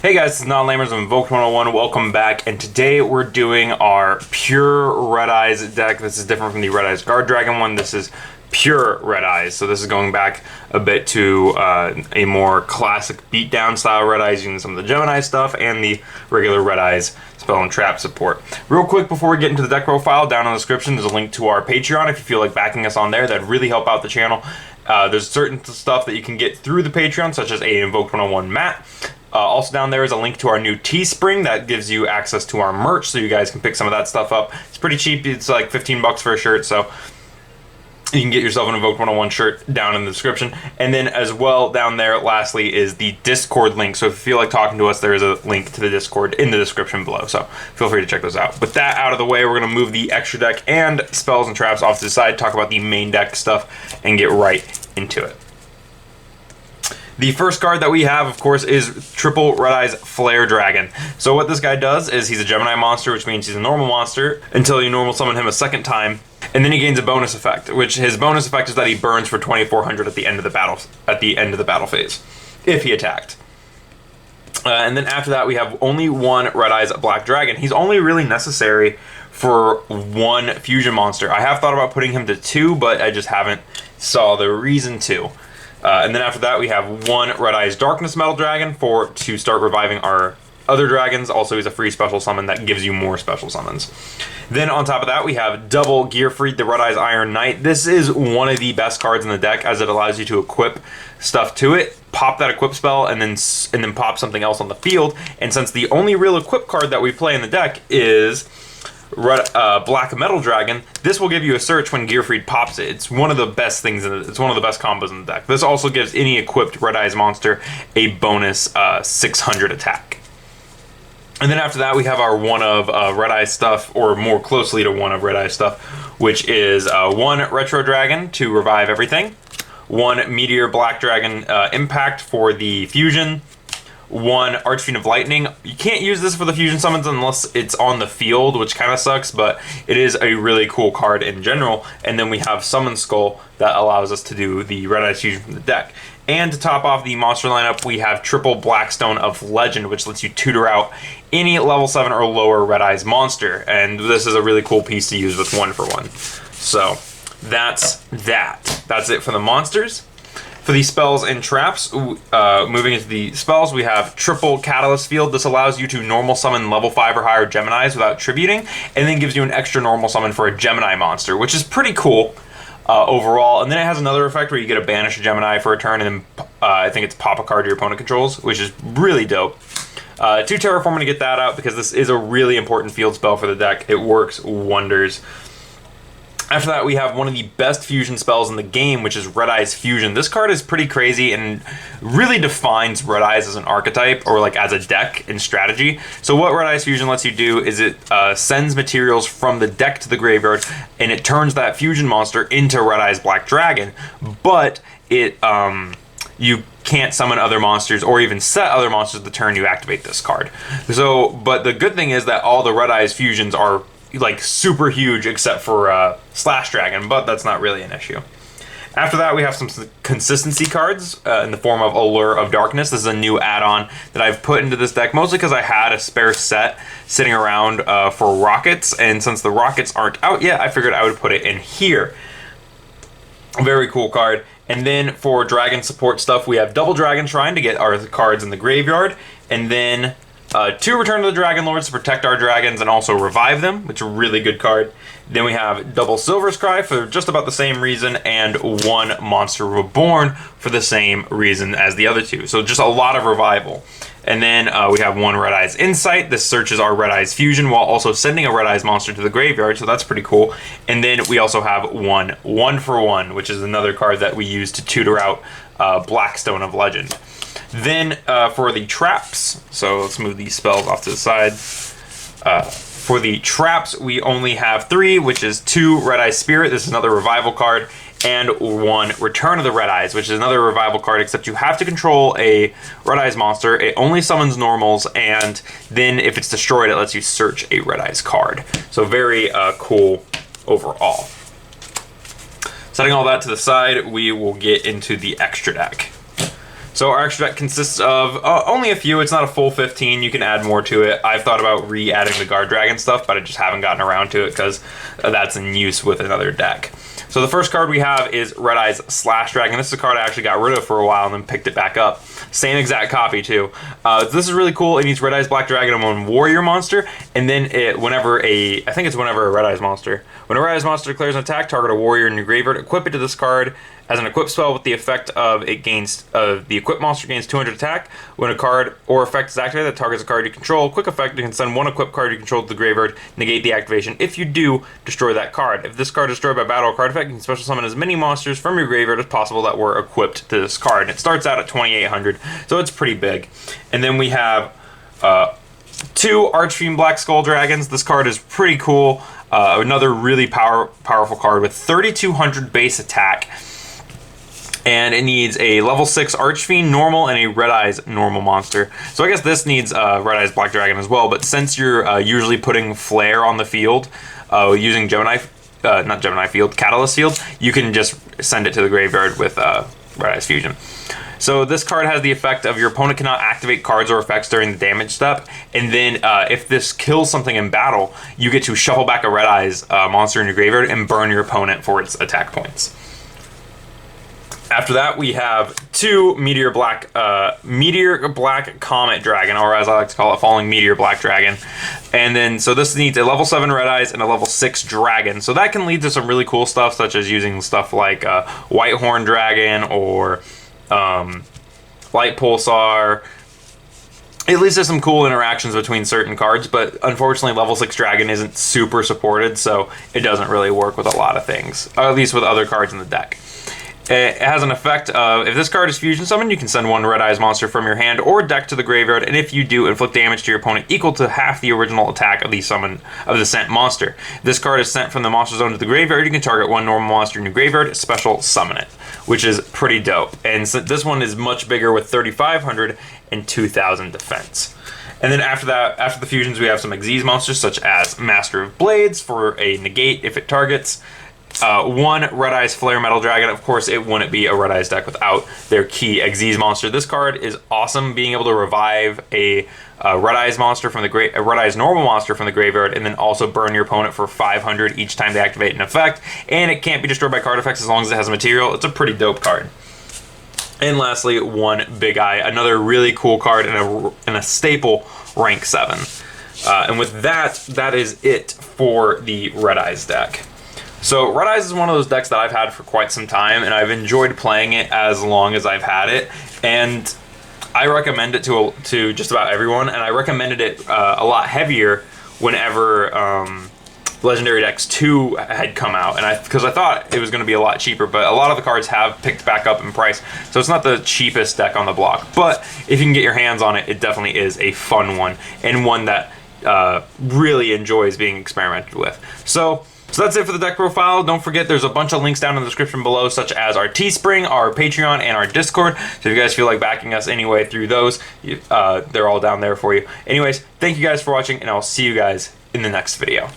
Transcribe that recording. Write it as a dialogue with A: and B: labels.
A: Hey guys, this is Non-Lamers of Invoked 101. Welcome back, and today we're doing our pure Red Eyes deck. This is different from the Red Eyes Guard Dragon one. This is pure Red Eyes, so this is going back a bit to a more classic beatdown style Red Eyes, using some of the Gemini stuff and the regular Red Eyes spell and trap support. Real quick before we get into the deck profile, down in the description there's a link to our Patreon. If you feel like backing us on there, that'd really help out the channel. There's certain stuff that you can get through the Patreon, such as a Invoked 101 mat. Also down there is a link to our new Teespring that gives you access to our merch, so you guys can pick some of that stuff up. It's pretty cheap. It's like 15 bucks for a shirt, so you can get yourself an Invoked 101 shirt down in the description. And then as well down there, lastly, is the Discord link. So if you feel like talking to us, there is a link to the Discord in the description below. So feel free to check those out. With that out of the way, we're going to move the extra deck and spells and traps off to the side, talk about the main deck stuff, and get right into it. The first card that we have, of course, is triple Red Eyes Flare Dragon. So what this guy does is he's a Gemini monster, which means he's a normal monster until you normal summon him a second time, and then he gains a bonus effect, which his bonus effect is that he burns for 2400 at the end of the battle phase, if he attacked. And then after that, we have only one Red Eyes Black Dragon. He's only really necessary for one fusion monster. I have thought about putting him to 2, but I just haven't saw the reason to. And then after that, we have one Red Eyes Darkness Metal Dragon to start reviving our other dragons. Also, he's a free special summon that gives you more special summons. Then on top of that, we have double Gearfried, the Red Eyes Iron Knight. This is one of the best cards in the deck, as it allows you to equip stuff to it, pop that equip spell, and then pop something else on the field. And since the only real equip card that we play in the deck is Black Metal Dragon, this will give you a search when Gearfried pops it. It's one of the best things in it. It's one of the best combos in the deck. This also gives any equipped Red Eyes monster a bonus 600 attack. And then after that, we have our one of Red Eyes stuff, or more closely to one of Red Eyes stuff, which is one Retro Dragon to revive everything, one Meteor Black Dragon Impact for the fusion, one Archfiend of Lightning. You can't use this for the fusion summons unless it's on the field, which kind of sucks, but it is a really cool card in general. And then we have Summon Skull that allows us to do the Red Eyes fusion from the deck. And to top off the monster lineup, we have triple Blackstone of Legend, which lets you tutor out any level 7 or lower Red Eyes monster. And this is a really cool piece to use with 1-for-1. So that's that. That's it for the monsters. For the spells and traps, moving into the spells, we have triple Catalyst Field. This allows you to normal summon level 5 or higher Geminis without tributing, and then gives you an extra normal summon for a Gemini monster, which is pretty cool overall. And then it has another effect where you get to banish a Gemini for a turn, and then I think it's pop a card your opponent controls, which is really dope. 2 Terraforming to get that out, because this is a really important field spell for the deck. It works wonders. After that, we have one of the best fusion spells in the game, which is Red Eyes Fusion. This card is pretty crazy and really defines Red Eyes as an archetype, or like as a deck in strategy. So what Red Eyes Fusion lets you do is it sends materials from the deck to the graveyard, and it turns that fusion monster into Red Eyes Black Dragon, but it you can't summon other monsters or even set other monsters the turn you activate this card. So, but the good thing is that all the Red Eyes fusions are like super huge, except for Slash Dragon, but that's not really an issue. After that, we have some consistency cards in the form of Allure of Darkness. This is a new add-on that I've put into this deck, mostly because I had a spare set sitting around for rockets, and since the rockets aren't out yet, I figured I would put it in here. Very cool card. And then for dragon support stuff, we have double Dragon Shrine to get our cards in the graveyard, and then 2 Return to the Dragon Lords to protect our dragons and also revive them, which is a really good card. Then we have double Silver Scry for just about the same reason, and 1 Monster Reborn for the same reason as the other 2. So just a lot of revival. And then we have 1 Red Eyes Insight. This searches our Red Eyes fusion while also sending a Red Eyes monster to the graveyard, so that's pretty cool. And then we also have 1 1-for-1, which is another card that we use to tutor out Blackstone of Legend. Then for the traps, so let's move these spells off to the side. For the traps, we only have 3, which is 2 Red Eye Spirit. This is another revival card. And 1 Return of the Red Eyes, which is another revival card, except you have to control a Red Eyes monster. It only summons normals, and then if it's destroyed, it lets you search a Red Eyes card. So very cool overall. Setting all that to the side, we will get into the extra deck. So our extra deck consists of only a few. It's not a full 15. You can add more to it. I've thought about re-adding the Guard Dragon stuff, but I just haven't gotten around to it because that's in use with another deck. So the first card we have is Red Eyes Slash Dragon. This is a card I actually got rid of for a while and then picked it back up. Same exact copy too. This is really cool. It needs Red Eyes Black Dragon and one warrior monster, and then whenever a Red Eyes monster. When a Red Eyes monster declares an attack, target a warrior in your graveyard, equip it to this card as an equip spell with the effect of the equipped monster gains 200 attack. When a card or effect is activated that targets a card you control, quick effect, you can send one equipped card you control to the graveyard, negate the activation. If you do, destroy that card. If this card is destroyed by battle or card effect, you can special summon as many monsters from your graveyard as possible that were equipped to this card. And it starts out at 2,800, so it's pretty big. And then we have 2 Archfiend Black Skull Dragons. This card is pretty cool. Another really powerful card with 3,200 base attack. And it needs a level 6 Archfiend normal and a Red Eyes normal monster. So I guess this needs Red Eyes Black Dragon as well, but since you're usually putting Flare on the field using Catalyst Field, you can just send it to the graveyard with Red Eyes Fusion. So this card has the effect of your opponent cannot activate cards or effects during the damage step, and then if this kills something in battle, you get to shuffle back a Red Eyes monster in your graveyard and burn your opponent for its attack points. After that, we have 2 Meteor Black Comet Dragon, or as I like to call it, Falling Meteor Black Dragon. And then, so this needs a level 7 Red Eyes and a level 6 Dragon. So that can lead to some really cool stuff, such as using stuff like Whitehorn Dragon or Light Pulsar. It leads to some cool interactions between certain cards, but unfortunately level 6 Dragon isn't super supported, so it doesn't really work with a lot of things, or at least with other cards in the deck. It has an effect of, if this card is fusion summoned, you can send one Red Eyes monster from your hand or deck to the graveyard, and if you do, inflict damage to your opponent equal to half the original attack of the sent monster. If this card is sent from the monster zone to the graveyard, you can target one normal monster in your graveyard, special summon it, which is pretty dope. And so this one is much bigger with 3,500 and 2,000 defense. And then after that, after the fusions, we have some Xyz monsters such as Master of Blades for a negate if it targets. 1 Red Eyes Flare Metal Dragon. Of course, it wouldn't be a Red Eyes deck without their key Xyz monster. This card is awesome, being able to revive a Red Eyes monster from the Red Eyes normal monster from the graveyard, and then also burn your opponent for 500 each time they activate an effect. And it can't be destroyed by card effects as long as it has a material. It's a pretty dope card. And lastly, 1 Big Eye, another really cool card and a staple rank 7. And with that, that is it for the Red Eyes deck. So Red Eyes is one of those decks that I've had for quite some time, and I've enjoyed playing it as long as I've had it, and I recommend it to just about everyone, and I recommended it a lot heavier whenever Legendary Decks 2 had come out, and because I thought it was going to be a lot cheaper, but a lot of the cards have picked back up in price, so it's not the cheapest deck on the block, but if you can get your hands on it, it definitely is a fun one, and one that really enjoys being experimented with. So that's it for the deck profile. Don't forget, there's a bunch of links down in the description below, such as our Teespring, our Patreon, and our Discord. So if you guys feel like backing us anyway through those, they're all down there for you. Anyways, thank you guys for watching, and I'll see you guys in the next video.